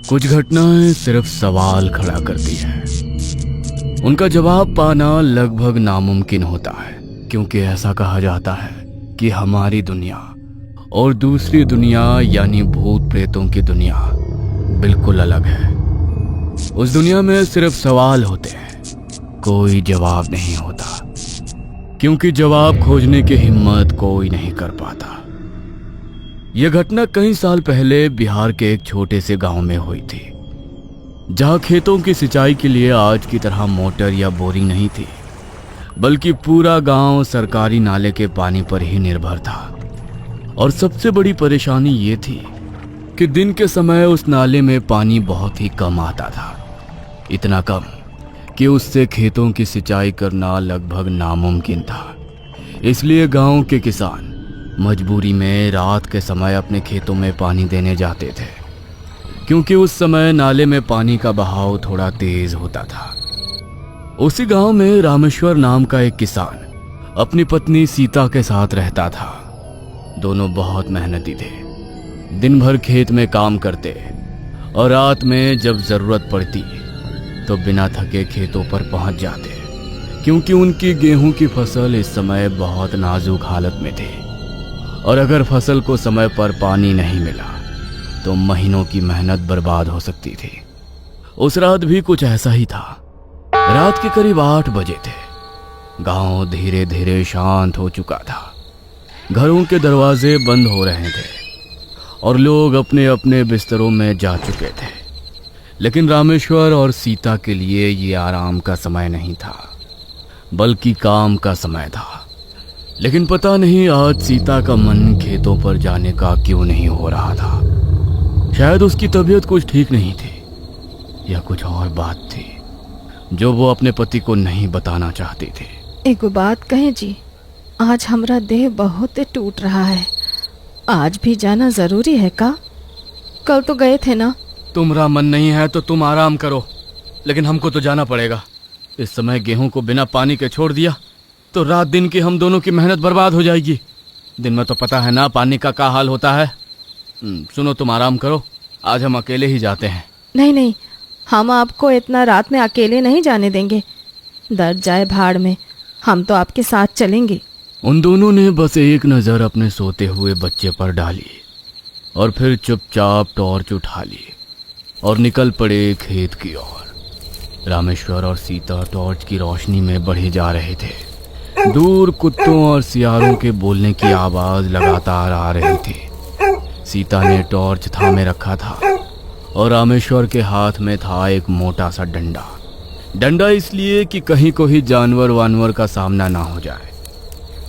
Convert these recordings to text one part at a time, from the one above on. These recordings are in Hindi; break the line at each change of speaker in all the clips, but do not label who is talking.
कुछ घटनाएं सिर्फ सवाल खड़ा करती हैं। उनका जवाब पाना लगभग नामुमकिन होता है, क्योंकि ऐसा कहा जाता है कि हमारी दुनिया और दूसरी दुनिया यानी भूत प्रेतों की दुनिया बिल्कुल अलग है। उस दुनिया में सिर्फ सवाल होते हैं, कोई जवाब नहीं होता, क्योंकि जवाब खोजने की हिम्मत कोई नहीं कर पाता। यह घटना कई साल पहले बिहार के एक छोटे से गांव में हुई थी, जहां खेतों की सिंचाई के लिए आज की तरह मोटर या बोरिंग नहीं थी, बल्कि पूरा गांव सरकारी नाले के पानी पर ही निर्भर था। और सबसे बड़ी परेशानी ये थी कि दिन के समय उस नाले में पानी बहुत ही कम आता था, इतना कम कि उससे खेतों की सिंचाई करना लगभग नामुमकिन था। इसलिए गांव के किसान मजबूरी में रात के समय अपने खेतों में पानी देने जाते थे, क्योंकि उस समय नाले में पानी का बहाव थोड़ा तेज होता था। उसी गांव में रामेश्वर नाम का एक किसान अपनी पत्नी सीता के साथ रहता था। दोनों बहुत मेहनती थे, दिन भर खेत में काम करते और रात में जब जरूरत पड़ती तो बिना थके खेतों पर पहुंच जाते, क्योंकि उनकी गेहूं की फसल इस समय बहुत नाजुक हालत में थी और अगर फसल को समय पर पानी नहीं मिला तो महीनों की मेहनत बर्बाद हो सकती थी। उस रात भी कुछ ऐसा ही था। रात के करीब 8 बजे थे। गांव धीरे धीरे शांत हो चुका था, घरों के दरवाजे बंद हो रहे थे और लोग अपने अपने बिस्तरों में जा चुके थे। लेकिन रामेश्वर और सीता के लिए ये आराम का समय नहीं था, बल्कि काम का समय था। लेकिन पता नहीं आज सीता का मन खेतों पर जाने का क्यों नहीं हो रहा था। शायद उसकी तबीयत कुछ ठीक नहीं थी या कुछ और बात थी जो वो अपने पति को नहीं बताना चाहती थी।
एगो बात कहे जी, आज हमरा देह बहुत टूट रहा है। आज भी जाना जरूरी है का? कल तो गए थे ना।
तुम्हारा मन नहीं है तो तुम आराम करो, लेकिन हमको तो जाना पड़ेगा। इस समय गेहूं को बिना पानी के छोड़ दिया तो रात दिन की हम दोनों की मेहनत बर्बाद हो जाएगी। दिन में तो पता है ना पानी का क्या हाल होता है। सुनो, तुम आराम करो, आज हम अकेले ही जाते हैं।
नहीं नहीं, हम आपको इतना रात में अकेले नहीं जाने देंगे। दर्द जाए भाड़ में, हम तो आपके साथ चलेंगे।
उन दोनों ने बस एक नज़र अपने सोते हुए बच्चे पर डाली और फिर चुपचाप टॉर्च उठा ली और निकल पड़े खेत की ओर। रामेश्वर और सीता टॉर्च की रोशनी में बढ़े जा रहे थे। दूर कुत्तों और सियारों के बोलने की आवाज लगातार आ रही थी। सीता ने टॉर्च थामे रखा था और रामेश्वर के हाथ में था एक मोटा सा डंडा। डंडा इसलिए कि कहीं कोई जानवर वानवर का सामना ना हो जाए।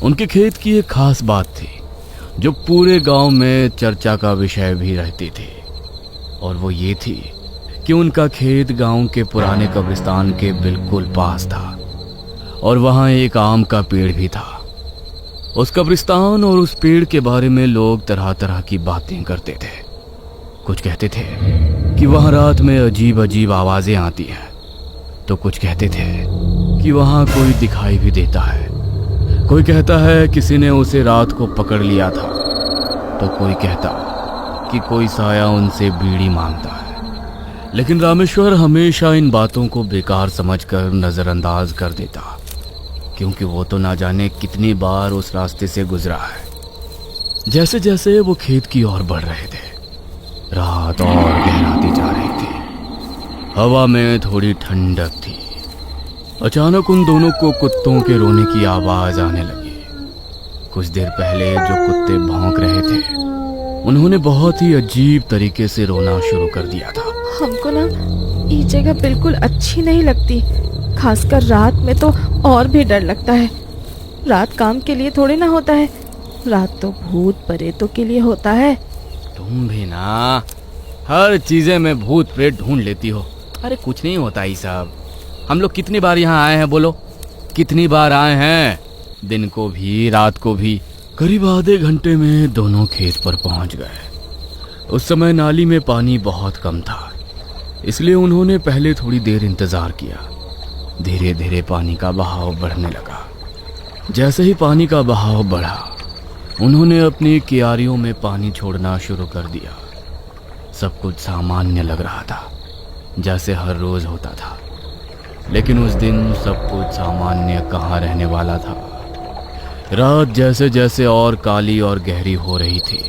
उनके खेत की एक खास बात थी जो पूरे गांव में चर्चा का विषय भी रहती थी, और वो ये थी कि उनका खेत गांव के पुराने कब्रिस्तान के बिल्कुल पास था और वहां एक आम का पेड़ भी था। उस कब्रिस्तान और उस पेड़ के बारे में लोग तरह तरह की बातें करते थे। कुछ कहते थे कि वहां रात में अजीब अजीब आवाजें आती हैं, तो कुछ कहते थे कि वहां कोई दिखाई भी देता है। कोई कहता है किसी ने उसे रात को पकड़ लिया था, तो कोई कहता कि कोई साया उनसे बीड़ी मांगता है। लेकिन रामेश्वर हमेशा इन बातों को बेकार समझकर नजरअंदाज कर देता, क्योंकि वो तो ना जाने कितनी बार उस रास्ते से गुजरा है। जैसे जैसे वो खेत की ओर बढ़ रहे थे, रात और गहराती जा रही थी। हवा में थोड़ी ठंडक थी। अचानक उन दोनों को कुत्तों के रोने की आवाज आने लगी। कुछ देर पहले जो कुत्ते भौंक रहे थे, उन्होंने बहुत ही अजीब तरीके से रोना शुरू कर दिया था।
हमको ना ये जगह बिल्कुल अच्छी नहीं लगती, खासकर रात में तो और भी डर लगता है। रात काम के लिए थोड़ी ना होता है, रात तो भूत प्रेतों के लिए होता है।
तुम भी ना हर चीजें में भूत प्रेत ढूंढ लेती हो। अरे कुछ नहीं होता ही साहब। हम लोग कितनी बार यहाँ आए हैं, बोलो कितनी बार आए हैं, दिन को भी रात को भी। करीब आधे घंटे में दोनों खेत पर पहुंच गए। उस समय नाली में पानी बहुत कम था, इसलिए उन्होंने पहले थोड़ी देर इंतजार किया। धीरे धीरे पानी का बहाव बढ़ने लगा। जैसे ही पानी का बहाव बढ़ा, उन्होंने अपनी क्यारियों में पानी छोड़ना शुरू कर दिया। सब कुछ सामान्य लग रहा था, जैसे हर रोज होता था। लेकिन उस दिन सब कुछ सामान्य कहाँ रहने वाला था। रात जैसे जैसे और काली और गहरी हो रही थी,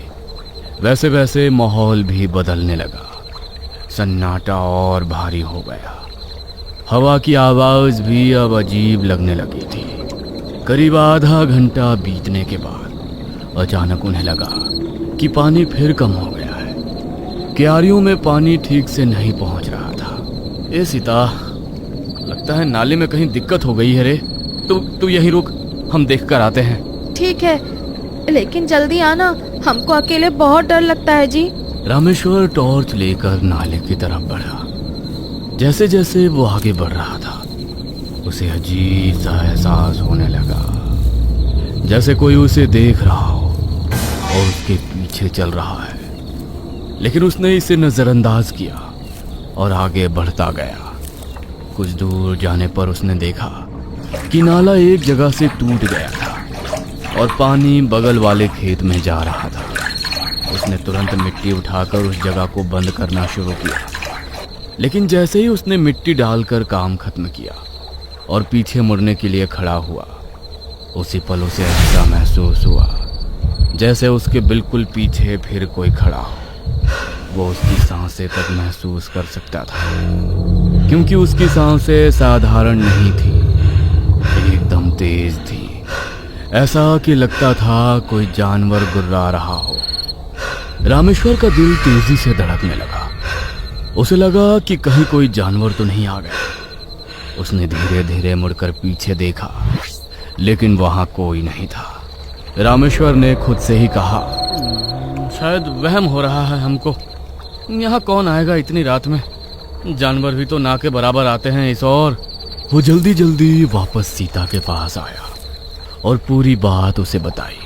वैसे वैसे माहौल भी बदलने लगा। सन्नाटा और भारी हो गया। हवा की आवाज भी अब अजीब लगने लगी थी। करीब आधा घंटा बीतने के बाद अचानक उन्हें लगा कि पानी फिर कम हो गया है। क्यारियों में पानी ठीक से नहीं पहुंच रहा था। ए सीता, लगता है नाले में कहीं दिक्कत हो गई है रे। तू यहीं रुक, हम देख कर आते हैं।
ठीक है, लेकिन जल्दी आना, हमको अकेले बहुत डर लगता है जी।
रामेश्वर टॉर्च लेकर नाले की तरफ बढ़ा। जैसे जैसे वो आगे बढ़ रहा था, उसे अजीब सा एहसास होने लगा, जैसे कोई उसे देख रहा हो और उसके पीछे चल रहा है। लेकिन उसने इसे नजरअंदाज किया और आगे बढ़ता गया। कुछ दूर जाने पर उसने देखा कि नाला एक जगह से टूट गया था और पानी बगल वाले खेत में जा रहा था। उसने तुरंत मिट्टी उठाकर उस जगह को बंद करना शुरू किया। लेकिन जैसे ही उसने मिट्टी डालकर काम खत्म किया और पीछे मुड़ने के लिए खड़ा हुआ, उसी पल उसे ऐसा महसूस हुआ जैसे उसके बिल्कुल पीछे फिर कोई खड़ा हो। वो उसकी सांसें तक महसूस कर सकता था, क्योंकि उसकी सांसें साधारण नहीं थी, एकदम तेज थी। ऐसा कि लगता था कोई जानवर गुर्रा रहा हो। रामेश्वर का दिल तेजी से धड़कने लगा। उसे लगा कि कहीं कोई जानवर तो नहीं आ गया। उसने धीरे धीरे मुड़कर पीछे देखा, लेकिन वहां कोई नहीं था। रामेश्वर ने खुद से ही कहा, शायद वहम हो रहा है हमको। यहाँ कौन आएगा इतनी रात में? जानवर भी तो ना के बराबर आते हैं इस ओर। वो जल्दी जल्दी वापस सीता के पास आया और पूरी बात उसे बताई।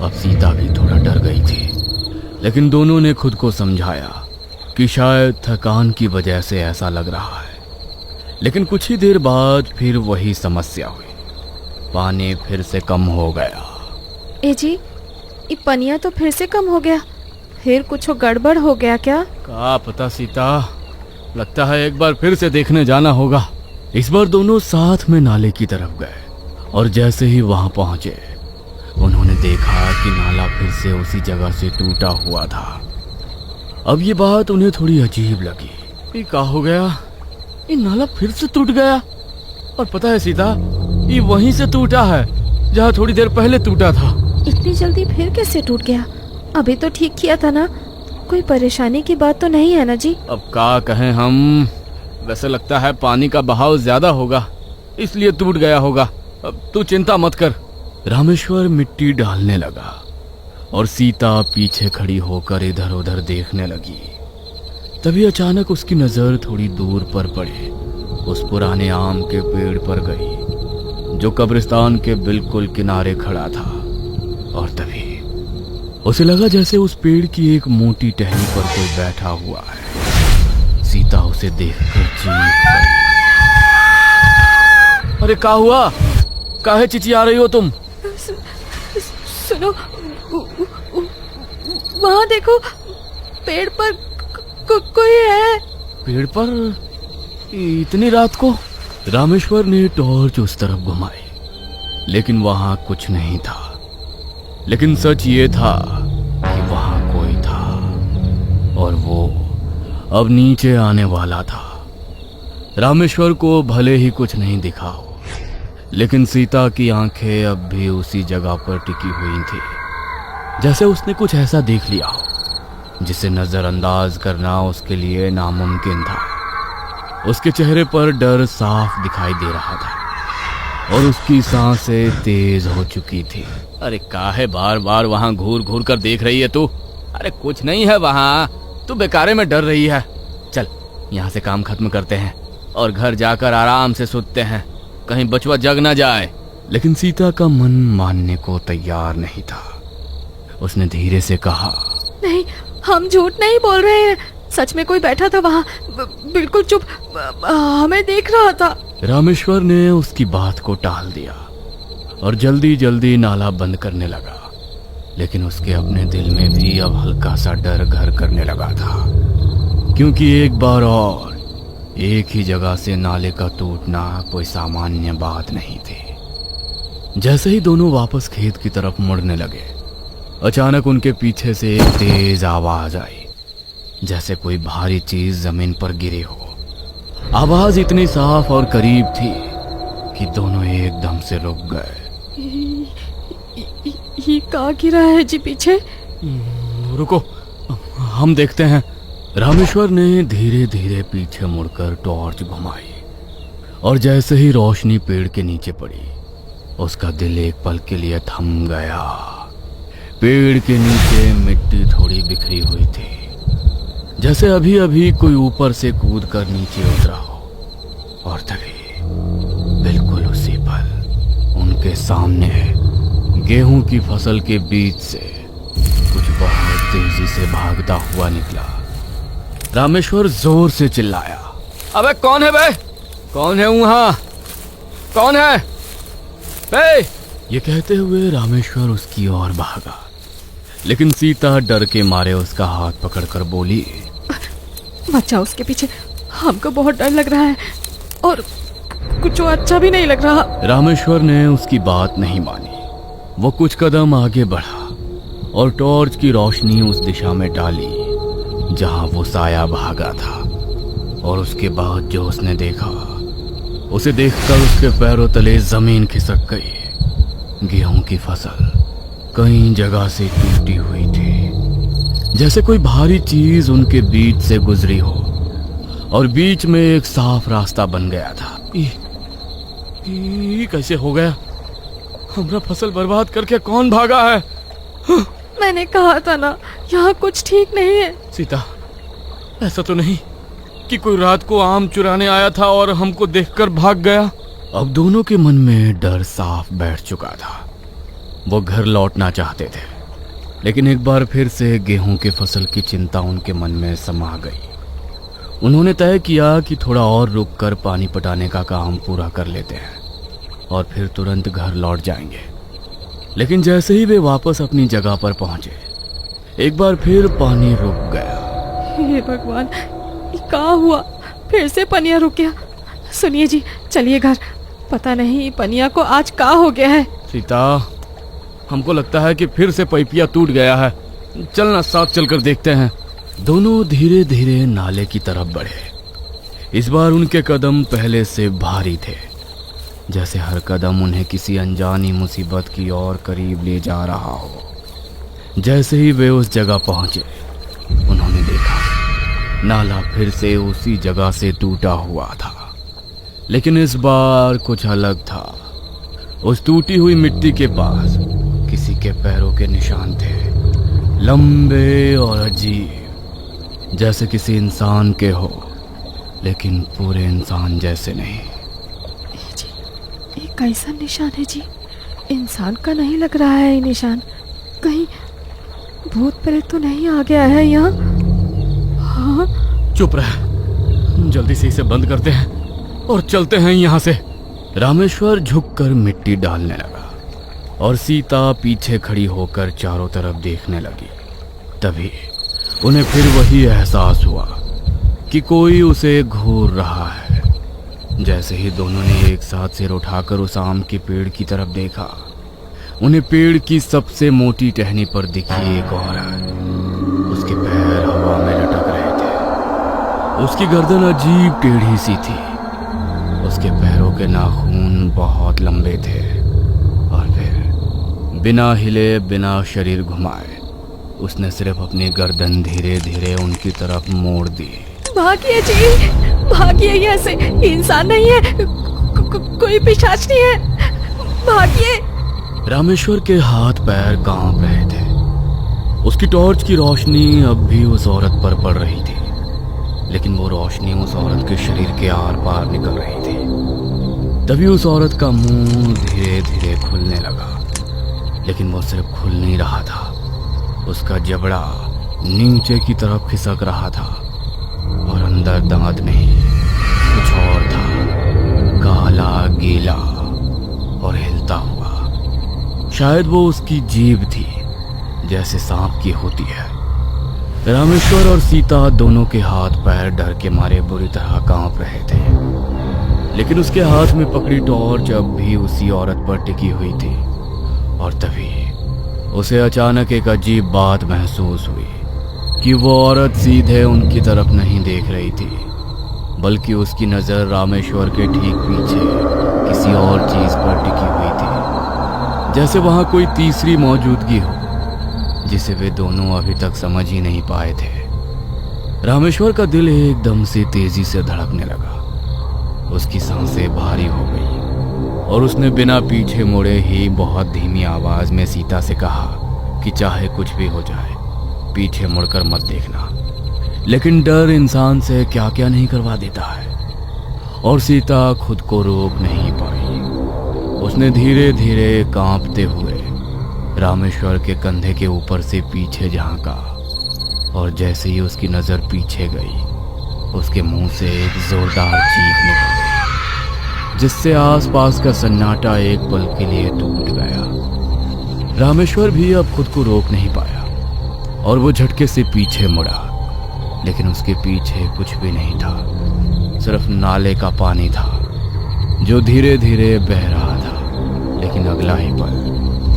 अब सीता भी थोड़ा डर गई थी, लेकिन दोनों ने खुद को समझाया कि शायद थकान की वजह से ऐसा लग रहा है। लेकिन कुछ ही देर बाद फिर वही समस्या हुई। पानी फिर से कम हो गया।
ए जी, ये पनिया तो फिर से कम हो गया। फिर कुछ गड़बड़ हो गया क्या?
क्या पता सीता, लगता है एक बार फिर से देखने जाना होगा। इस बार दोनों साथ में नाले की तरफ गए और जैसे ही वहां पहुंचे, उन्होंने देखा कि नाला फिर से उसी जगह से टूटा हुआ था। अब ये बात उन्हें थोड़ी अजीब लगी। ये क्या हो गया? ये नाला फिर से टूट गया। और पता है सीता, ये वहीं से टूटा है जहाँ थोड़ी देर पहले टूटा था।
इतनी जल्दी फिर कैसे टूट गया? अभी तो ठीक किया था ना। कोई परेशानी की बात तो नहीं है ना जी?
अब क्या कहें हम, वैसे लगता है पानी का बहाव ज्यादा होगा, इसलिए टूट गया होगा। अब तू चिंता मत कर। रामेश्वर मिट्टी डालने लगा और सीता पीछे खड़ी होकर इधर उधर देखने लगी। तभी अचानक उसकी नजर थोड़ी दूर पर पड़ी। उस पुराने आम के पेड़ पर गई जो कब्रिस्तान के बिल्कुल किनारे खड़ा था। और तभी उसे लगा जैसे उस पेड़ की एक मोटी टहनी पर कोई बैठा हुआ है। सीता उसे देखकर चीख पड़ी। अरे क्या हुआ? काहे चिचिया रही हो तुम?
सुनो, वहाँ देखो, पेड़ पर कोई है।
पेड़ पर? इतनी रात को? रामेश्वर ने टॉर्च उस तरफ घुमाई, लेकिन वहां कुछ नहीं था। लेकिन सच ये था कि वहां कोई था और वो अब नीचे आने वाला था। रामेश्वर को भले ही कुछ नहीं दिखा हो, लेकिन सीता की आंखें अब भी उसी जगह पर टिकी हुई थी, जैसे उसने कुछ ऐसा देख लिया हो जिसे नजरअंदाज करना उसके लिए नामुमकिन था। उसके चेहरे पर डर साफ दिखाई दे रहा था और उसकी सांसें तेज हो चुकी थी। अरे काहे बार बार वहां घूर घूर कर देख रही है तू? अरे कुछ नहीं है वहां, तू बेकारे में डर रही है। चल यहाँ से काम खत्म करते हैं और घर जाकर आराम से सोते हैं, कहीं बचवा जग ना जाए। लेकिन सीता का मन मानने को तैयार नहीं था। उसने धीरे से कहा,
नहीं, हम झूठ नहीं बोल रहे हैं। सच में कोई बैठा था वहाँ, बिल्कुल चुप, हमें देख रहा था।
रामेश्वर ने उसकी बात को टाल दिया और जल्दी जल्दी नाला बंद करने लगा। लेकिन उसके अपने दिल में भी अब हल्का सा डर घर करने लगा था। क्योंकि एक बार और एक ही जगह से नाले का टूटना कोई सामान्य बात नहीं थी। जैसे ही दोनों वापस खेत की तरफ मुड़ने लगे, अचानक उनके पीछे से एक तेज आवाज आई, जैसे कोई भारी चीज जमीन पर गिरी हो। आवाज इतनी साफ और करीब थी कि दोनों एकदम से रुक गए।
ये कहाँ गिरा है जी पीछे?
रुको, हम देखते हैं। रामेश्वर ने धीरे धीरे पीछे मुड़कर टॉर्च घुमाई और जैसे ही रोशनी पेड़ के नीचे पड़ी, उसका दिल एक पल के लिए थम गया। पेड़ के नीचे मिट्टी थोड़ी बिखरी हुई थी, जैसे अभी अभी कोई ऊपर से कूद कर नीचे उतरा हो। और तभी बिल्कुल उसी पल उनके सामने गेहूं की फसल के बीच से कुछ बहुत तेजी से भागता हुआ निकला। रामेश्वर जोर से चिल्लाया, अबे कौन है बे? कौन है वहां? कौन है बे? ये कहते हुए रामेश्वर उसकी ओर भागा, लेकिन सीता डर के मारे उसका हाथ पकड़कर बोली,
बच्चा उसके पीछे, हमको बहुत डर लग रहा है और कुछ अच्छा भी नहीं लग रहा।
रामेश्वर ने उसकी बात नहीं मानी। वो कुछ कदम आगे बढ़ा और टॉर्च की रोशनी उस दिशा में डाली जहां वो साया भागा था। और उसके बाद जो उसने देखा, उसे देखकर उसके पैरों तले जमीन खिसक गई। गेहूं की फसल कई जगह से टूटी हुई थी, जैसे कोई भारी चीज उनके बीच से गुजरी हो और बीच में एक साफ रास्ता बन गया था। ये कैसे हो गया? हमारा फसल बर्बाद करके कौन भागा है?
मैंने कहा था ना, यहाँ कुछ ठीक नहीं है।
सीता, ऐसा तो नहीं कि कोई रात को आम चुराने आया था और हमको देखकर भाग गया? अब दोनों के मन में डर साफ बैठ चुका था। वो घर लौटना चाहते थे, लेकिन एक बार फिर से गेहूं की फसल की चिंता उनके मन में समा गई। उन्होंने तय किया कि थोड़ा और रुककर पानी पटाने का काम पूरा कर लेते हैं और फिर तुरंत घर लौट जाएंगे। लेकिन जैसे ही वे वापस अपनी जगह पर पहुंचे, एक बार फिर पानी रुक गया।
हे भगवान, ये क्या हुआ? फिर से पनिया रुक गया। सुनिए जी, चलिए घर। पता नहीं पनिया को आज क्या हो गया है।
सीता, हमको लगता है कि फिर से पाइपिया टूट गया है। चलना, साथ चलकर देखते हैं। दोनों धीरे धीरे नाले की तरफ बढ़े। इस बार उनके कदम पहले से भारी थे, जैसे हर कदम उन्हें किसी अनजानी मुसीबत की ओर करीब ले जा रहा हो। जैसे ही वे उस जगह पहुंचे, उन्होंने देखा नाला फिर से उसी जगह से टूटा हुआ था, लेकिन इस बार कुछ अलग था। उस टूटी हुई मिट्टी के पास किसी के पैरों के निशान थे, लंबे और अजीब, जैसे किसी इंसान के हो, लेकिन पूरे इंसान जैसे नहीं।
ये कैसा निशान है जी? इंसान का नहीं लग रहा है ये निशान। कहीं भूत प्रेत तो नहीं आ गया है यहाँ? हाँ?
चुप रह, जल्दी से इसे बंद करते हैं और चलते हैं यहाँ से। रामेश्वर झुककर मिट्टी डालने लगा और सीता पीछे खड़ी होकर चारों तरफ देखने लगी। तभी उन्हें फिर वही एहसास हुआ कि कोई उसे घूर रहा है। जैसे ही दोनों ने एक साथ सिर उठाकर उस आम के पेड़ की तरफ देखा, उन्हें पेड़ की सबसे मोटी टहनी पर दिखी एक औरत। उसके पैर हवा में लटक रहे थे, उसकी गर्दन अजीब टेढ़ी सी थी, उसके पैरों के नाखून बहुत लंबे थे और फिर बिना हिले बिना शरीर घुमाए उसने सिर्फ अपनी गर्दन धीरे धीरे उनकी तरफ मोड़ दी।
भागिए जी, भागिए, यहाँ से इंसान नहीं है, कोई पिशाच नहीं है, भागिए।
रामेश्वर के हाथ पैर कांप रहे थे। उसकी टॉर्च की रोशनी अब भी उस औरत पर पड़ रही थी, लेकिन वो रोशनी उस औरत के शरीर के आर पार निकल रही थी। तभी उस औरत का मुंह धीरे धीरे खुलने लगा, लेकिन वो सिर्फ खुल नहीं रहा था, उसका जबड़ा नीचे की तरफ खिसक रहा था और अंदर दांत नहीं कुछ और था, काला गीला और हिलता हुआ। शायद वो उसकी जीभ थी, जैसे सांप की होती है। रामेश्वर और सीता दोनों के हाथ पैर डर के मारे बुरी तरह कांप रहे थे, लेकिन उसके हाथ में पकड़ी टॉर्च अब भी उसी औरत पर टिकी हुई थी। और तभी उसे अचानक एक अजीब बात महसूस हुई कि वो औरत सीधे उनकी तरफ नहीं देख रही थी, बल्कि उसकी नज़र रामेश्वर के ठीक पीछे किसी और चीज पर टिकी हुई थी, जैसे वहां कोई तीसरी मौजूदगी हो जिसे वे दोनों अभी तक समझ ही नहीं पाए थे। रामेश्वर का दिल एकदम से तेजी से धड़कने लगा, उसकी सांसें भारी हो गई और उसने बिना पीछे मुड़े ही बहुत धीमी आवाज में सीता से कहा कि चाहे कुछ भी हो जाए, पीछे मुड़कर मत देखना। लेकिन डर इंसान से क्या क्या नहीं करवा देता है, और सीता खुद को रोक नहीं पाई। उसने धीरे धीरे कांपते हुए रामेश्वर के कंधे के ऊपर से पीछे झांका, और जैसे ही उसकी नजर पीछे गई, उसके मुंह से एक जोरदार चीख निकल गई, जिससे आसपास का सन्नाटा एक पल के लिए टूट गया। रामेश्वर भी अब खुद को रोक नहीं पाया और वो झटके से पीछे मुड़ा, लेकिन उसके पीछे कुछ भी नहीं था, सिर्फ नाले का पानी था जो धीरे धीरे बह रहा था। लेकिन अगला ही पल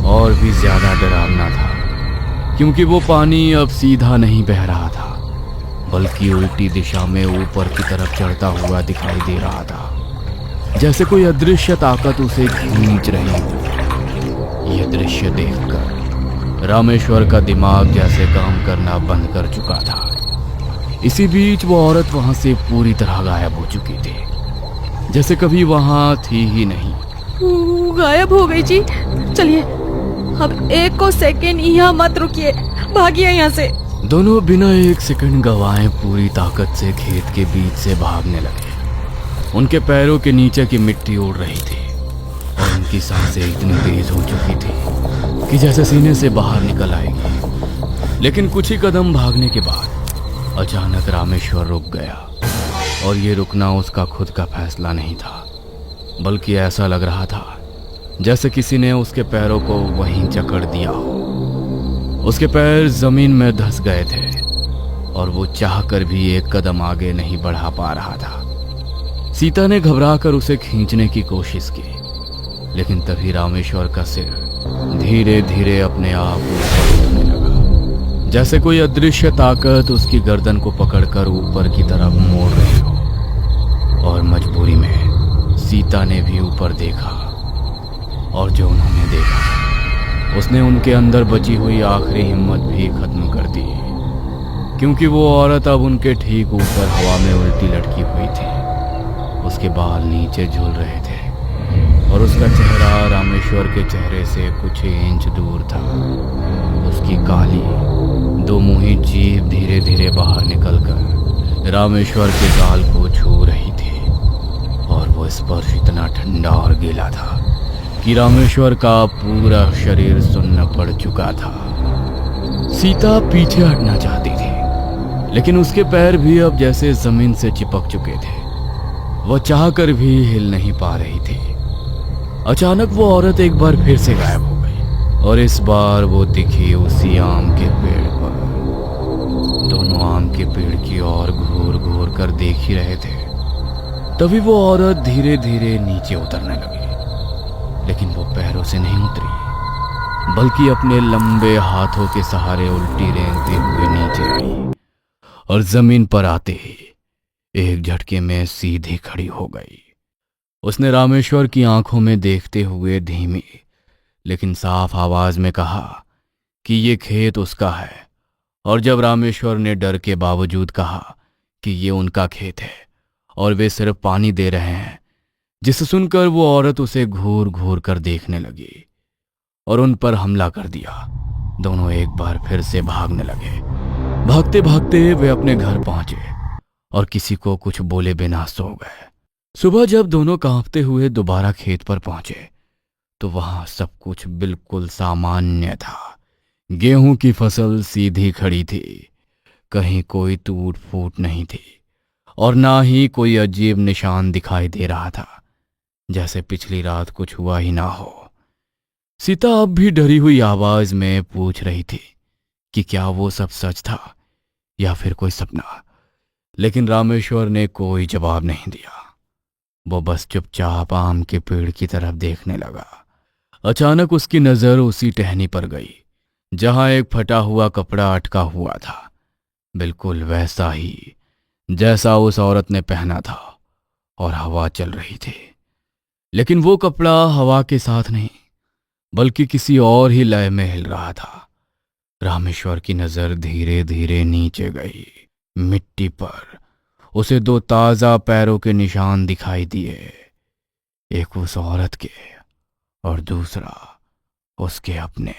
और भी ज्यादा डरावना था, क्योंकि वो पानी अब सीधा नहीं बह रहा था, बल्कि उल्टी दिशा में ऊपर की तरफ चढ़ता हुआ दिखाई दे रहा था, जैसे कोई अदृश्य ताकत उसे खींच रही हो। यह दृश्य देखकर रामेश्वर का दिमाग जैसे काम करना बंद कर चुका था। इसी बीच वो औरत वहां से पूरी तरह गायब हो चुकी थी, जैसे कभी वहां थी ही नहीं।
गायब हो गई जी। चलिए अब एक को सेकेंड यहाँ मत रुकिए, भागिए यहाँ से।
दोनों बिना एक सेकंड गवाए पूरी ताकत से खेत के बीच से भागने लगे। उनके पैरों के नीचे की मिट्टी उड़ रही थी और उनकी सांसें इतनी तेज हो चुकी थी कि जैसे सीने से बाहर निकल आएगी। लेकिन कुछ ही कदम भागने के बाद अचानक रामेश्वर रुक गया, और ये रुकना उसका खुद का फैसला नहीं था, बल्कि ऐसा लग रहा था जैसे किसी ने उसके पैरों को वहीं जकड़ दिया हो। उसके पैर जमीन में धंस गए थे और वो चाहकर भी एक कदम आगे नहीं बढ़ा पा रहा था। सीता ने घबराकर उसे खींचने की कोशिश की, लेकिन तभी रामेश्वर का सिर धीरे धीरे अपने आप ऊपर उठने लगा, जैसे कोई अदृश्य ताकत उसकी गर्दन को पकड़कर ऊपर की तरफ मोड़ रही हो। और मजबूरी में सीता ने भी ऊपर देखा, और जो उन्होंने देखा उसने उनके अंदर बची हुई आखिरी हिम्मत भी खत्म कर दी, क्योंकि वो औरत अब उनके ठीक ऊपर हवा में उल्टी लटकी हुई थी। उसके बाल नीचे झूल रहे थे और उसका चेहरा रामेश्वर के चेहरे से कुछ इंच दूर था। उसकी काली दो मुही जीभ धीरे धीरे बाहर निकलकर रामेश्वर के गाल को छू रही थी, और वो स्पर्श इतना ठंडा और गीला था कि रामेश्वर का पूरा शरीर सुन्न पड़ चुका था। सीता पीछे हटना चाहती थी, लेकिन उसके पैर भी अब जैसे जमीन से चिपक चुके थे। वह चाहकर भी हिल नहीं पा रही थी। अचानक वो औरत एक बार फिर से गायब हो गई, और इस बार वो दिखी उसी आम के पेड़ पर। दोनों आम के पेड़ की ओर घूर घूर कर देख ही रहे थे। तभी वो औरत धीरे धीरे नीचे उतरने लगी, लेकिन वो पैरों से नहीं उतरी, बल्कि अपने लंबे हाथों के सहारे उल्टी रेंगते हुए नीचे आई, और जमीन पर आते ही एक झटके में सीधी खड़ी हो गई। उसने रामेश्वर की आंखों में देखते हुए धीमी लेकिन साफ आवाज में कहा कि ये खेत उसका है। और जब रामेश्वर ने डर के बावजूद कहा कि ये उनका खेत है और वे सिर्फ पानी दे रहे हैं, जिसे सुनकर वो औरत उसे घूर घूर कर देखने लगी और उन पर हमला कर दिया। दोनों एक बार फिर से भागने लगे। भागते भागते वे अपने घर पहुंचे और किसी को कुछ बोले बिना सो गए। सुबह जब दोनों कांपते हुए दोबारा खेत पर पहुंचे तो वहां सब कुछ बिल्कुल सामान्य था। गेहूं की फसल सीधी खड़ी थी, कहीं कोई टूट फूट नहीं थी और ना ही कोई अजीब निशान दिखाई दे रहा था, जैसे पिछली रात कुछ हुआ ही ना हो। सीता अब भी डरी हुई आवाज में पूछ रही थी कि क्या वो सब सच था या फिर कोई सपना। लेकिन रामेश्वर ने कोई जवाब नहीं दिया। वो बस चुपचाप आम के पेड़ की तरफ देखने लगा। अचानक उसकी नजर उसी टहनी पर गई जहां एक फटा हुआ कपड़ा अटका हुआ था, बिल्कुल वैसा ही जैसा उस औरत ने पहना था, और हवा चल रही थी। लेकिन वो कपड़ा हवा के साथ नहीं, बल्कि किसी और ही लय में हिल रहा था। रामेश्वर की नजर धीरे धीरे नीचे गई। मिट्टी पर उसे दो ताजा पैरों के निशान दिखाई दिए, एक उस औरत के और दूसरा उसके अपने।